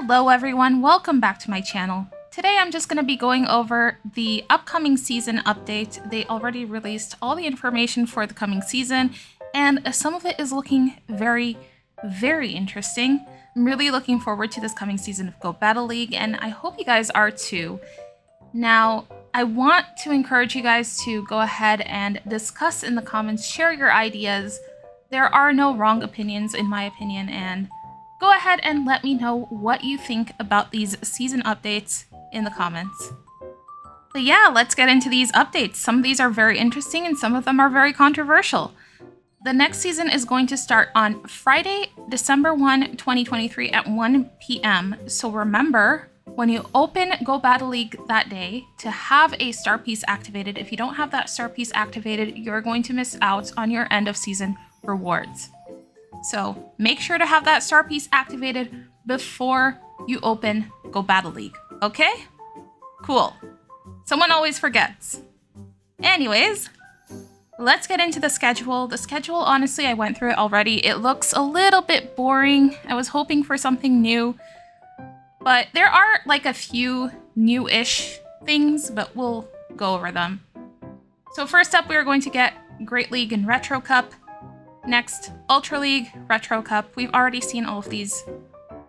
Hello everyone, welcome back to my channel. Today I'm just going to be going over the upcoming season update. They already released all the information for the coming season, and some of it is looking very interesting. I'm really looking forward to this coming season of Go Battle League, and I hope you guys are too. Now, I want to encourage you guys to go ahead and discuss in the comments, share your ideas. There are no wrong opinions in my opinion, and go ahead and let me know what you think about these season updates in the comments. But yeah, let's get into these updates. Some of these are very interesting and some of them are very controversial. The next season is going to start on Friday, December 1, 2023 at 1 p.m. So remember, when you open Go Battle League that day, to have a star piece activated. If you don't have that star piece activated, you're going to miss out on your end of season rewards. So make sure to have that star piece activated before you open Go Battle League, okay? Cool. Someone always forgets. Anyways, let's get into the schedule. The schedule, honestly, I went through it already. It looks a little bit boring. I was hoping for something new, but there are like a few new-ish things, but we'll go over them. So first up, we are going to get Great League and Retro Cup. Next, Ultra League, Retro Cup. We've already seen all of these,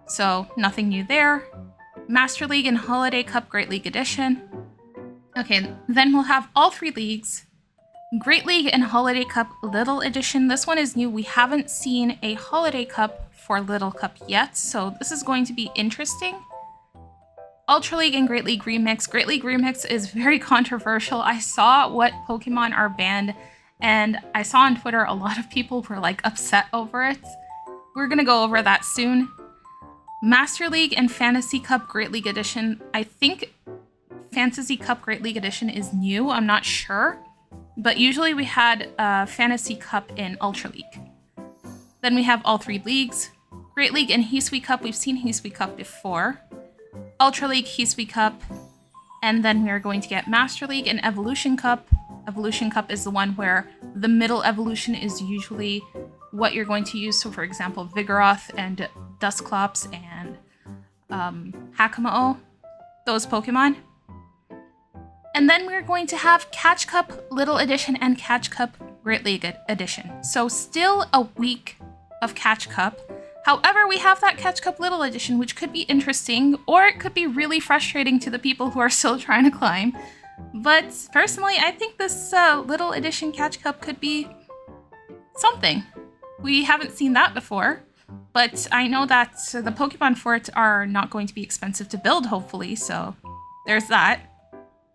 so nothing new there. Master League and Holiday Cup Great League Edition. Okay, then we'll have all three leagues. Great League and Holiday Cup Little Edition. This one is new. We haven't seen a Holiday Cup for Little Cup yet, so this is going to be interesting. Ultra League and Great League Remix. Great League Remix is very controversial. I saw what Pokemon are banned, and I saw on Twitter a lot of people were like upset over it. We're gonna go over that soon. Master League and Fantasy Cup Great League Edition. I think Fantasy Cup Great League Edition is new, I'm not sure. But usually we had Fantasy Cup in Ultra League. Then we have all three leagues. Great League and Hisui Cup. We've seen Hisui Cup before. Ultra League, Hisui Cup. And then we are going to get Master League and Evolution Cup. Evolution Cup is the one where the middle evolution is usually what you're going to use. So for example, Vigoroth and Dusclops and Hakamo, those Pokemon. And then we're going to have Catch Cup Little Edition and Catch Cup Great League Edition. So still a week of Catch Cup. However, we have that Catch Cup Little Edition, which could be interesting, or it could be really frustrating to the people who are still trying to climb. But personally, I think this Little Edition Catch Cup could be something. We haven't seen that before, but I know that the Pokemon for it are not going to be expensive to build, hopefully, so there's that.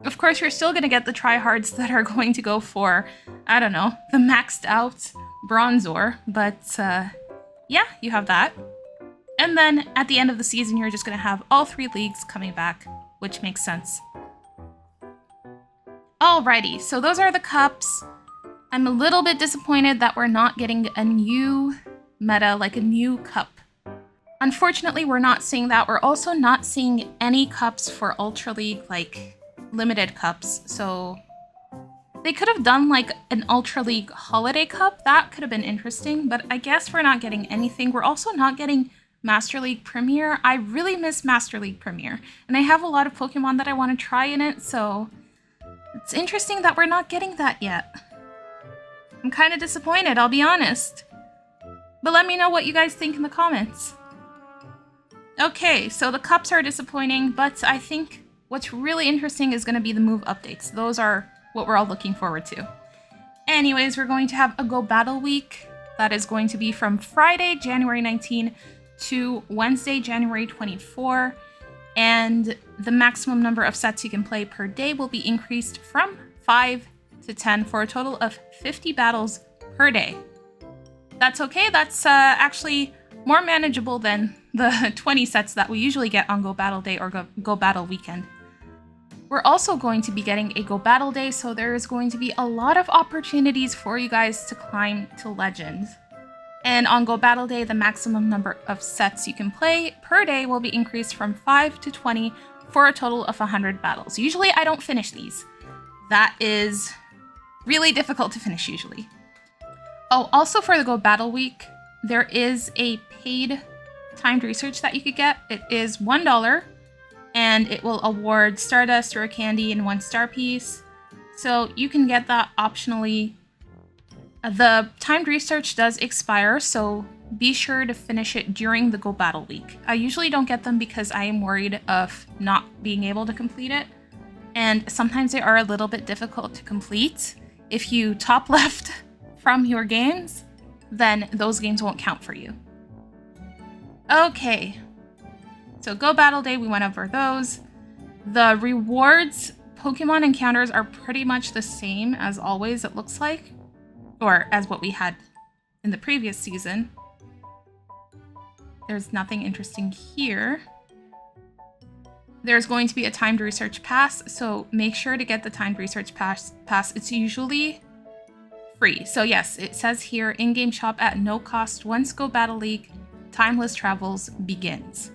Of course, you're still going to get the tryhards that are going to go for, I don't know, the maxed out Bronzor, but yeah, you have that. And then at the end of the season, you're just going to have all three leagues coming back, which makes sense. Alrighty, so those are the cups. I'm a little bit disappointed that we're not getting a new meta, like a new cup. Unfortunately, we're not seeing that. We're also not seeing any cups for Ultra League, like limited cups. So they could have done like an Ultra League Holiday Cup. That could have been interesting, but I guess we're not getting anything. We're also not getting Master League Premier. I really miss Master League Premier, and I have a lot of Pokemon that I want to try in it, so it's interesting that we're not getting that yet. I'm kind of disappointed, I'll be honest. But let me know what you guys think in the comments. Okay, so the cups are disappointing, but I think what's really interesting is going to be the move updates. Those are what we're all looking forward to. Anyways, we're going to have a Go Battle Week. That is going to be from Friday, January 19 to Wednesday, January 24. And the maximum number of sets you can play per day will be increased from 5 to 10 for a total of 50 battles per day. That's okay. That's actually more manageable than the 20 sets that we usually get on Go Battle Day or Go Battle Weekend. We're also going to be getting a Go Battle Day, so there is going to be a lot of opportunities for you guys to climb to Legends. And on Go Battle Day, the maximum number of sets you can play per day will be increased from 5 to 20 for a total of 100 battles. Usually I don't finish these. That is really difficult to finish usually. Oh, also for the Go Battle Week, there is a paid timed research that you could get. It is $1, and it will award Stardust, Rare Candy, and 1 star piece. So you can get that optionally. The timed research does expire, so be sure to finish it during the Go Battle week. I usually don't get them because I am worried of not being able to complete it. And sometimes they are a little bit difficult to complete. If you top left from your games, then those games won't count for you. Okay, so Go Battle Day, we went over those. The rewards Pokemon encounters are pretty much the same as always, it looks like. Or as what we had in the previous season. There's nothing interesting here. There's going to be a timed research pass, so make sure to get the timed research pass. It's usually free. So yes, it says here, in-game shop at no cost once Go Battle League Timeless Travels begins.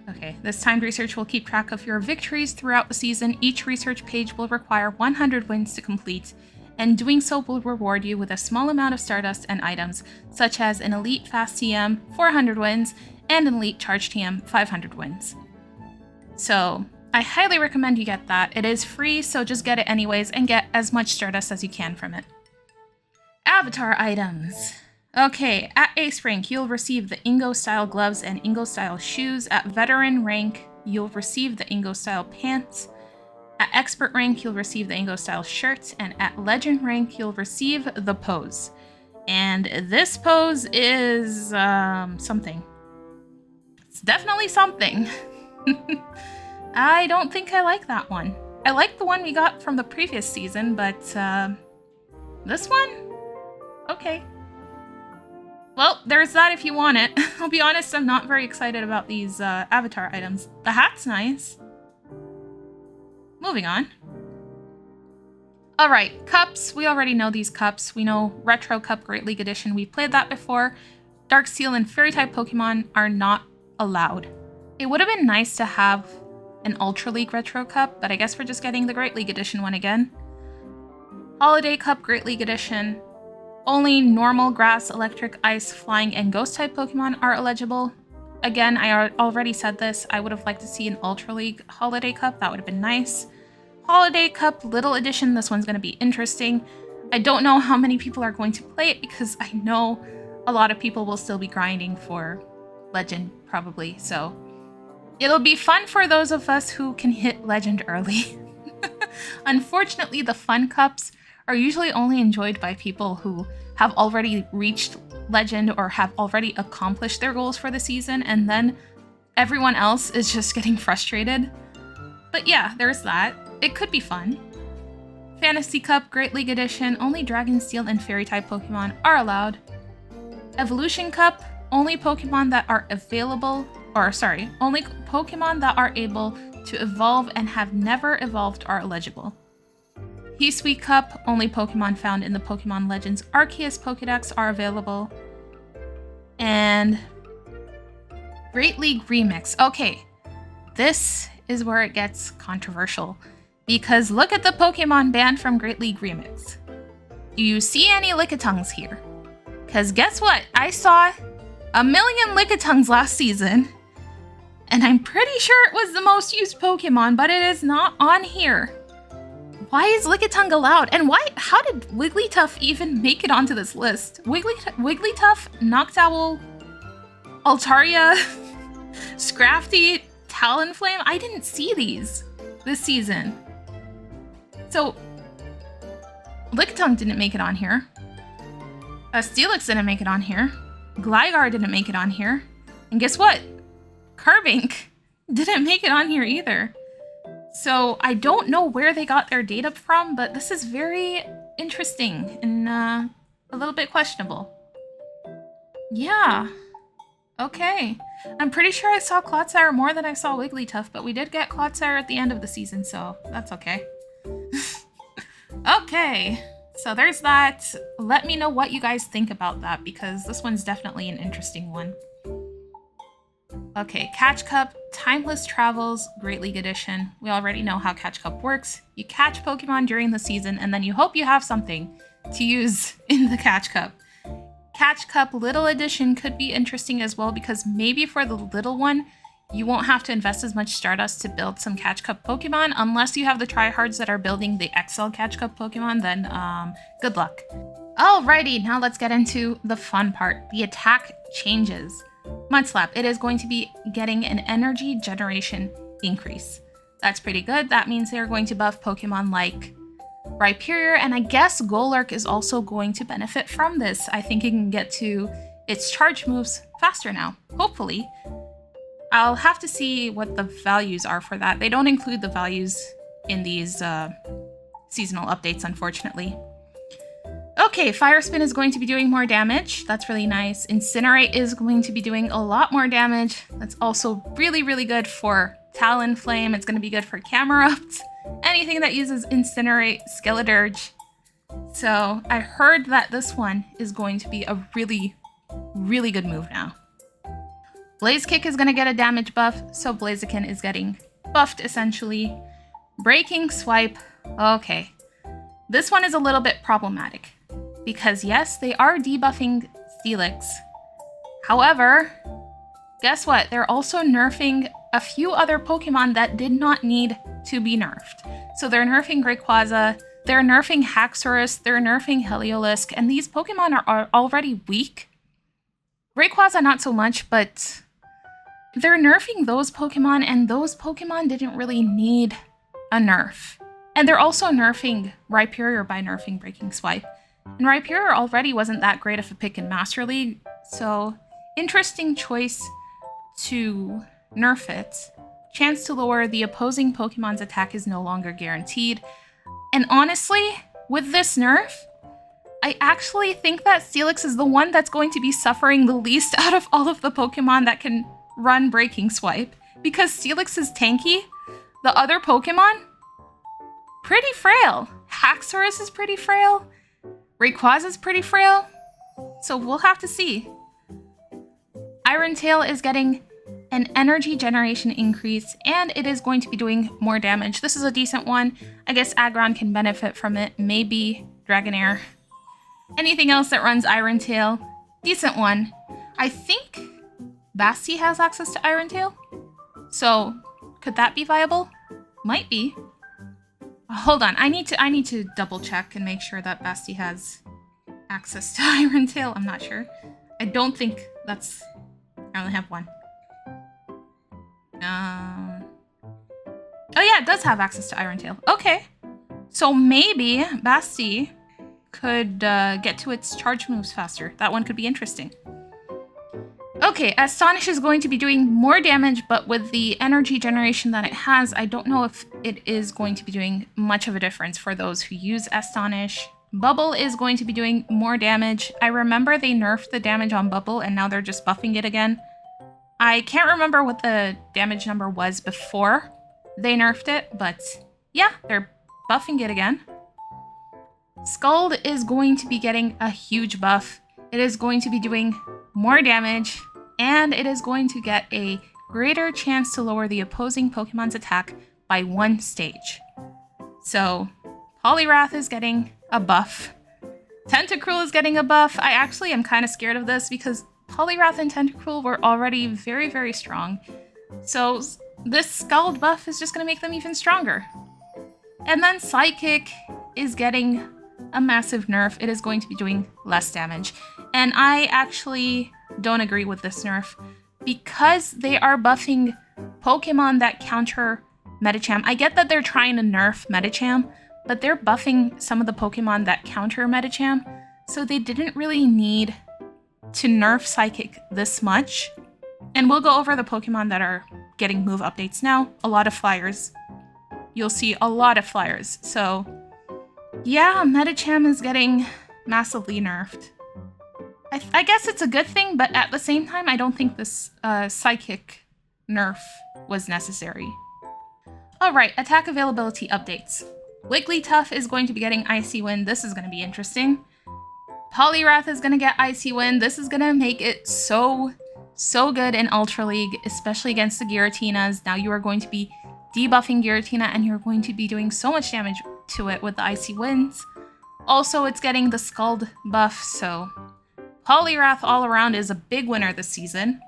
Okay, this timed research will keep track of your victories throughout the season. Each research page will require 100 wins to complete, and doing so will reward you with a small amount of Stardust and items, such as an Elite Fast TM, 400 wins, and an Elite Charge TM, 500 wins. So, I highly recommend you get that. It is free, so just get it anyways, and get as much Stardust as you can from it. Avatar items. Okay, at Ace rank, you'll receive the Ingo-style gloves and Ingo-style shoes. At Veteran rank, you'll receive the Ingo-style pants. At Expert rank, you'll receive the Ingo-style shirt. And at Legend rank, you'll receive the pose. And this pose is something. It's definitely something. I don't think I like that one. I like the one we got from the previous season, but this one? Okay. Well, there's that if you want it. I'll be honest, I'm not very excited about these avatar items. The hat's nice. Moving on. Alright, cups. We already know these cups. We know Retro Cup Great League Edition. We've played that before. Dark Steel and Fairy-type Pokemon are not allowed. It would have been nice to have an Ultra League Retro Cup, but I guess we're just getting the Great League Edition one again. Holiday Cup Great League Edition. Only normal, grass, electric, ice, flying, and ghost-type Pokemon are eligible. Again, I already said this. I would have liked to see an Ultra League Holiday Cup. That would have been nice. Holiday Cup Little Edition. This one's going to be interesting. I don't know how many people are going to play it because I know a lot of people will still be grinding for Legend, probably. So it'll be fun for those of us who can hit Legend early. Unfortunately, the fun cups are usually only enjoyed by people who have already reached Legend or have already accomplished their goals for the season, and then everyone else is just getting frustrated. But yeah, there's that. It could be fun. Fantasy Cup Great League Edition. Only Dragon, Steel, and Fairy-type Pokemon are allowed. Evolution Cup. Only Pokemon that are available, only Pokemon that are able to evolve and have never evolved are eligible. Hisui Cup, only Pokemon found in the Pokemon Legends Arceus Pokédex are available. And Great League Remix. Okay, this is where it gets controversial, because look at the Pokemon banned from Great League Remix. Do you see any Lickitungs here? Because guess what? I saw 1 million Lickitungs last season, and I'm pretty sure it was the most used Pokemon, but it is not on here. Why is Lickitung allowed? And how did Wigglytuff even make it onto this list? Wigglytuff, Noctowl, Altaria, Scrafty, Talonflame? I didn't see these this season. So, Lickitung didn't make it on here. Steelix didn't make it on here. Gligar didn't make it on here. And guess what? Carbink didn't make it on here either. So I don't know where they got their data from, but this is very interesting and a little bit questionable. Yeah. Okay. I'm pretty sure I saw Clodsire more than I saw Wigglytuff, but we did get Clodsire at the end of the season, so that's okay. Okay. So there's that. Let me know what you guys think about that, because this one's definitely an interesting one. Okay, Catch Cup, Timeless Travels, Great League Edition. We already know how Catch Cup works. You catch Pokemon during the season, and then you hope you have something to use in the Catch Cup. Catch Cup Little Edition could be interesting as well, because maybe for the little one, you won't have to invest as much Stardust to build some Catch Cup Pokemon. Unless you have the tryhards that are building the XL Catch Cup Pokemon, then good luck. Alrighty, now let's get into the fun part, the attack changes. Mudslap, it is going to be getting an energy generation increase. That's pretty good. That means they're going to buff Pokemon like Rhyperior, and I guess Golurk is also going to benefit from this. I think it can get to its charge moves faster now, hopefully. I'll have to see what the values are for that. They don't include the values in these seasonal updates, unfortunately. Okay, Fire Spin is going to be doing more damage. That's really nice. Incinerate is going to be doing a lot more damage. That's also really, really good for Talonflame. It's going to be good for Camerupt. Anything that uses Incinerate, Skeledirge. So I heard that this one is going to be a really, really good move now. Blaze Kick is going to get a damage buff, so Blaziken is getting buffed essentially. Breaking Swipe. Okay. This one is a little bit problematic because yes, they are debuffing Steelix. However, guess what? They're also nerfing a few other Pokemon that did not need to be nerfed. So they're nerfing Rayquaza, they're nerfing Haxorus, they're nerfing Heliolisk, and these Pokemon are already weak. Rayquaza not so much, but they're nerfing those Pokemon, and those Pokemon didn't really need a nerf. And they're also nerfing Rhyperior by nerfing Breaking Swipe. And Rhyperior already wasn't that great of a pick in Master League, so interesting choice to nerf it. Chance to lower the opposing Pokemon's attack is no longer guaranteed. And honestly, with this nerf, I actually think that Steelix is the one that's going to be suffering the least out of all of the Pokemon that can run Breaking Swipe. Because Steelix is tanky. The other Pokemon, pretty frail. Haxorus is pretty frail. Rayquaza is pretty frail. So we'll have to see. Iron Tail is getting an energy generation increase, and it is going to be doing more damage. This is a decent one. I guess Aggron can benefit from it. Maybe Dragonair. Anything else that runs Iron Tail? Decent one. I think Basti has access to Iron Tail. So could that be viable? Might be. Hold on, I need to double check and make sure that Basti has access to Iron Tail. I'm not sure. I don't think that's... I only have one. Oh yeah, it does have access to Iron Tail. Okay. So maybe Basti could get to its charge moves faster. That one could be interesting. Okay, Astonish is going to be doing more damage, but with the energy generation that it has, I don't know if it is going to be doing much of a difference for those who use Astonish. Bubble is going to be doing more damage. I remember they nerfed the damage on Bubble, and now they're just buffing it again. I can't remember what the damage number was before they nerfed it, but yeah, they're buffing it again. Scald is going to be getting a huge buff. It is going to be doing more damage, and it is going to get a greater chance to lower the opposing Pokemon's attack by 1 stage. So, Poliwrath is getting a buff. Tentacruel is getting a buff. I actually am kind of scared of this because Poliwrath and Tentacruel were already very, very strong. So this Scald buff is just going to make them even stronger. And then Psychic is getting a massive nerf. It is going to be doing less damage. And I actually don't agree with this nerf because they are buffing Pokemon that counter Medicham. I get that they're trying to nerf Medicham, but they're buffing some of the Pokemon that counter Medicham, so they didn't really need to nerf Psychic this much. And we'll go over the Pokemon that are getting move updates now. A lot of flyers. You'll see a lot of flyers. So yeah, Medicham is getting massively nerfed. I guess it's a good thing, but at the same time, I don't think this Psychic nerf was necessary. Alright, attack availability updates. Wigglytuff is going to be getting Icy Wind. This is going to be interesting. Poliwrath is going to get Icy Wind. This is going to make it so good in Ultra League, especially against the Giratinas. Now you are going to be debuffing Giratina, and you're going to be doing so much damage to it with the Icy Winds. Also, it's getting the Scald buff, so Poliwrath all around is a big winner this season.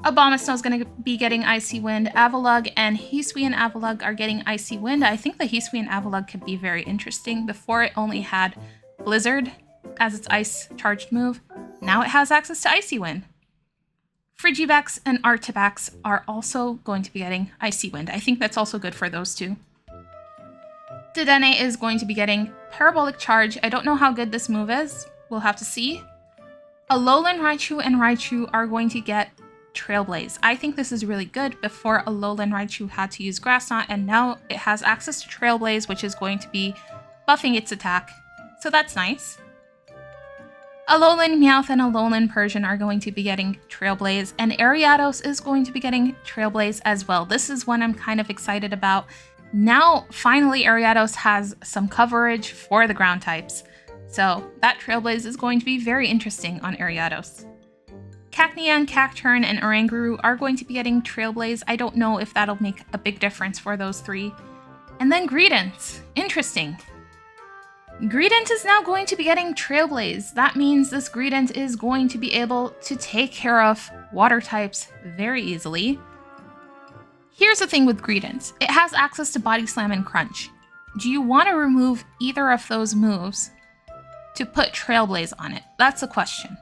Abomasnow is going to be getting Icy Wind. Avalugg and Hisui and Avalugg are getting Icy Wind. I think the Hisui and Avalugg could be very interesting. Before it only had Blizzard as its ice charged move. Now it has access to Icy Wind. Frigivax and Artivax are also going to be getting Icy Wind. I think that's also good for those two. Dedenne is going to be getting Parabolic Charge. I don't know how good this move is. We'll have to see. Alolan Raichu and Raichu are going to get Trailblaze. I think this is really good. Before, Alolan Raichu had to use Grass Knot, and now it has access to Trailblaze, which is going to be buffing its attack. So that's nice. Alolan Meowth and Alolan Persian are going to be getting Trailblaze, and Ariados is going to be getting Trailblaze as well. This is one I'm kind of excited about. Now, finally, Ariados has some coverage for the ground types. So that Trailblaze is going to be very interesting on Ariados. Cacnea, Cacturne, and Oranguru are going to be getting Trailblaze. I don't know if that'll make a big difference for those three. And then Greedent. Interesting. Greedent is now going to be getting Trailblaze. That means this Greedent is going to be able to take care of water types very easily. Here's the thing with Greedent. It has access to Body Slam and Crunch. Do you want to remove either of those moves to put Trailblaze on it? That's the question.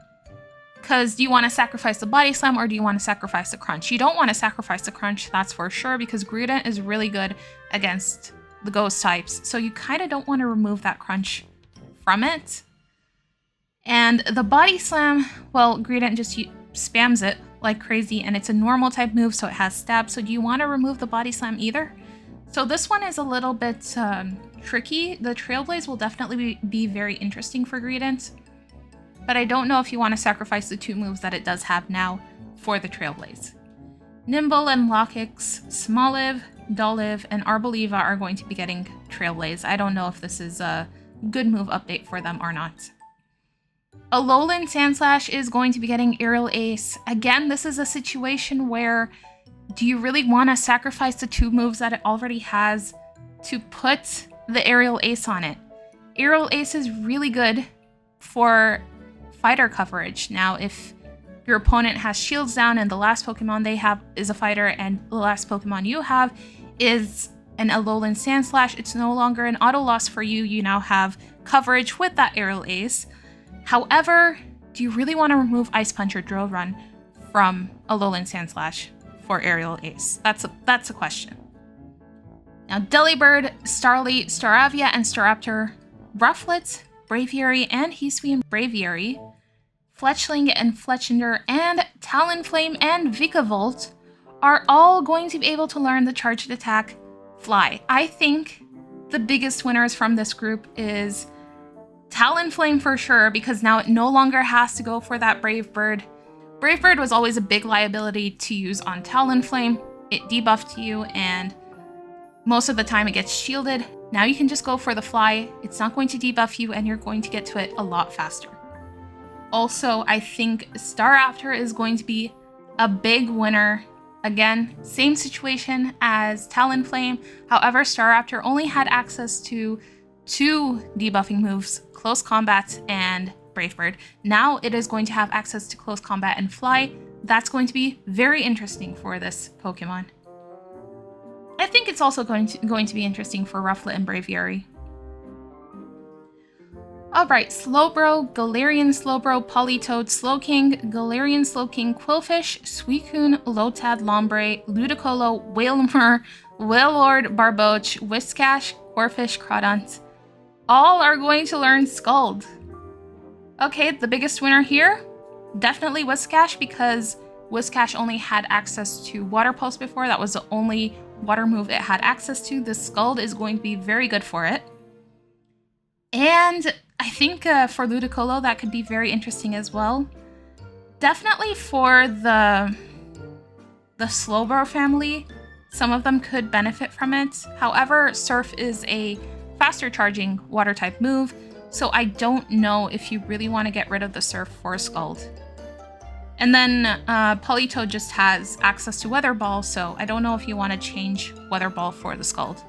Because do you want to sacrifice the Body Slam or do you want to sacrifice the Crunch? You don't want to sacrifice the Crunch, that's for sure, because Greedent is really good against the Ghost types. So you kind of don't want to remove that Crunch from it. And the Body Slam, well, Greedent just spams it like crazy, and it's a normal type move, so it has stab. So do you want to remove the Body Slam either? So this one is a little bit tricky. The Trailblaze will definitely be very interesting for Greedent. But I don't know if you want to sacrifice the two moves that it does have now for the Trailblaze. Nimble and Lockix, Smoliv, Dolive, and Arboliva are going to be getting Trailblaze. I don't know if this is a good move update for them or not. Alolan Sandslash is going to be getting Aerial Ace. Again, this is a situation where do you really want to sacrifice the two moves that it already has to put the Aerial Ace on it? Aerial Ace is really good for fighter coverage. Now, if your opponent has shields down and the last Pokemon they have is a fighter and the last Pokemon you have is an Alolan Sandslash, it's no longer an auto loss for you. You now have coverage with that Aerial Ace. However, do you really want to remove Ice Punch or Drill Run from Alolan Sandslash for Aerial Ace? That's a question. Now, Delibird, Starly, Staravia, and Staraptor, Rufflet, Braviary, and Hisui and Braviary, Fletchling and Fletchinder, and Talonflame and Vikavolt are all going to be able to learn the charged attack Fly. I think the biggest winners from this group is Talonflame for sure, because now it no longer has to go for that Brave Bird. Brave Bird was always a big liability to use on Talonflame. It debuffed you, and most of the time it gets shielded. Now you can just go for the Fly. It's not going to debuff you, and you're going to get to it a lot faster. Also, I think Staraptor is going to be a big winner. Again, same situation as Talonflame. However, Staraptor only had access to two debuffing moves, Close Combat and Brave Bird. Now it is going to have access to Close Combat and Fly. That's going to be very interesting for this Pokemon. I think it's also going to be interesting for Rufflet and Braviary. Alright, Slowbro, Galarian Slowbro, Politoed, Slowking, Galarian Slowking, Quillfish, Suicune, Lotad, Lombre, Ludicolo, Wailmer, Wailord, Barboach, Whiscash, Corphish, Crawdont. All are going to learn Scald. Okay, the biggest winner here? Definitely Whiscash, because Whiscash only had access to Water Pulse before. That was the only water move it had access to. This Scald is going to be very good for it. And I think for Ludicolo, that could be very interesting as well. Definitely for the Slowbro family, some of them could benefit from it. However, Surf is a faster charging water type move, so I don't know if you really want to get rid of the Surf for Scald. And then Politoed just has access to Weather Ball, so I don't know if you want to change Weather Ball for the Scald.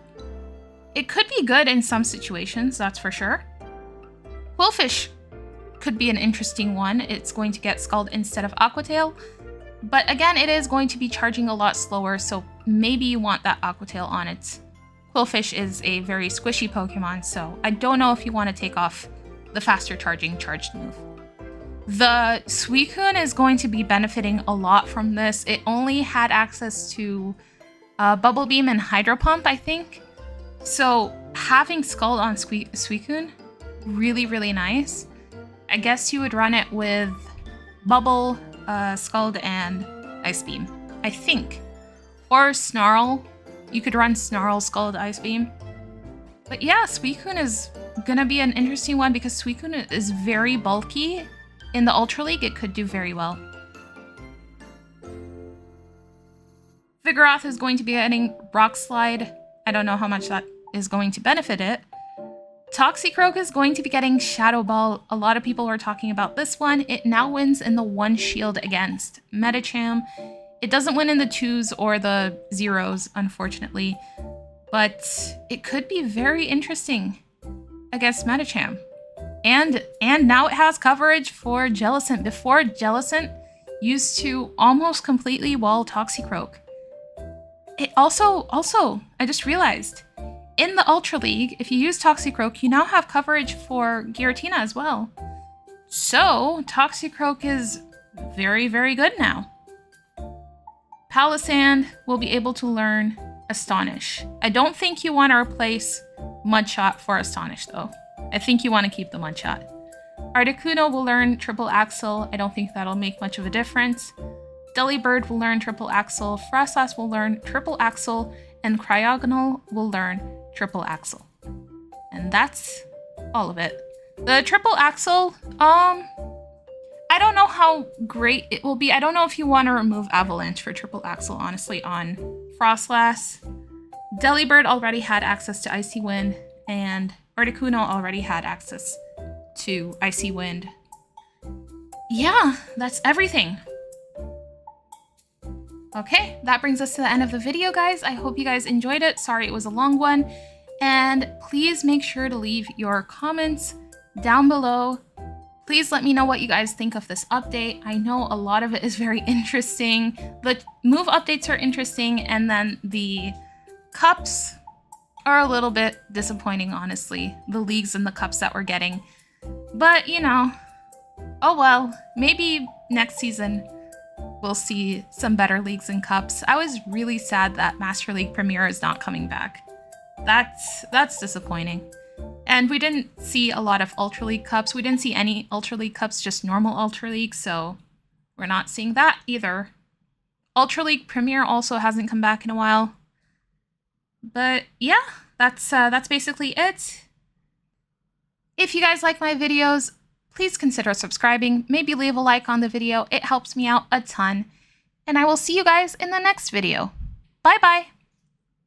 It could be good in some situations, that's for sure. Quillfish could be an interesting one. It's going to get Scald instead of Aqua Tail. But again, it is going to be charging a lot slower, so maybe you want that Aqua Tail on it. Quillfish is a very squishy Pokemon, so I don't know if you want to take off the faster charging charged move. The Suicune is going to be benefiting a lot from this. It only had access to Bubble Beam and Hydro Pump, I think. So having Scald on Suicune, really, really nice. I guess you would run it with Bubble, Scald, and Ice Beam, I think. Or Snarl. You could run Snarl, Scald, Ice Beam. But yeah, Suicune is gonna be an interesting one because Suicune is very bulky. In the Ultra League, it could do very well. Vigoroth is going to be getting Rock Slide. I don't know how much that is going to benefit it. Toxicroak is going to be getting Shadow Ball. A lot of people are talking about this one. It now wins in the 1 shield against Medicham. It doesn't win in the 2s or the 0s, unfortunately. But it could be very interesting against Medicham. And now it has coverage for Jellicent. Before, Jellicent used to almost completely wall Toxicroak. It also, I just realized, in the Ultra League, if you use Toxicroak, you now have coverage for Giratina as well. So, Toxicroak is very, very good now. Palossand will be able to learn Astonish. I don't think you want to replace Mudshot for Astonish, though. I think you want to keep the Mudshot. Articuno will learn Triple Axle. I don't think that'll make much of a difference. Delibird will learn Triple Axle. Frostlass will learn Triple Axle. And Cryogonal will learn Triple Axle. And that's all of it. The Triple Axle, I don't know how great it will be. I don't know if you want to remove Avalanche for Triple Axle, honestly, on Frostlass. Delibird already had access to Icy Wind, and Articuno already had access to Icy Wind. Yeah, that's everything. Okay, that brings us to the end of the video, guys. I hope you guys enjoyed it. Sorry it was a long one. And please make sure to leave your comments down below. Please let me know what you guys think of this update. I know a lot of it is very interesting. The move updates are interesting, and then the cups are a little bit disappointing, honestly. The leagues and the cups that we're getting. But, you know, oh well. Maybe next season we'll see some better leagues and cups. I was really sad that Master League Premier is not coming back. That's disappointing. And we didn't see a lot of Ultra League Cups. We didn't see any Ultra League Cups, just normal Ultra League, so we're not seeing that either. Ultra League Premier also hasn't come back in a while. But yeah, that's basically it. If you guys like my videos, please consider subscribing. Maybe leave a like on the video. It helps me out a ton. And I will see you guys in the next video. Bye-bye!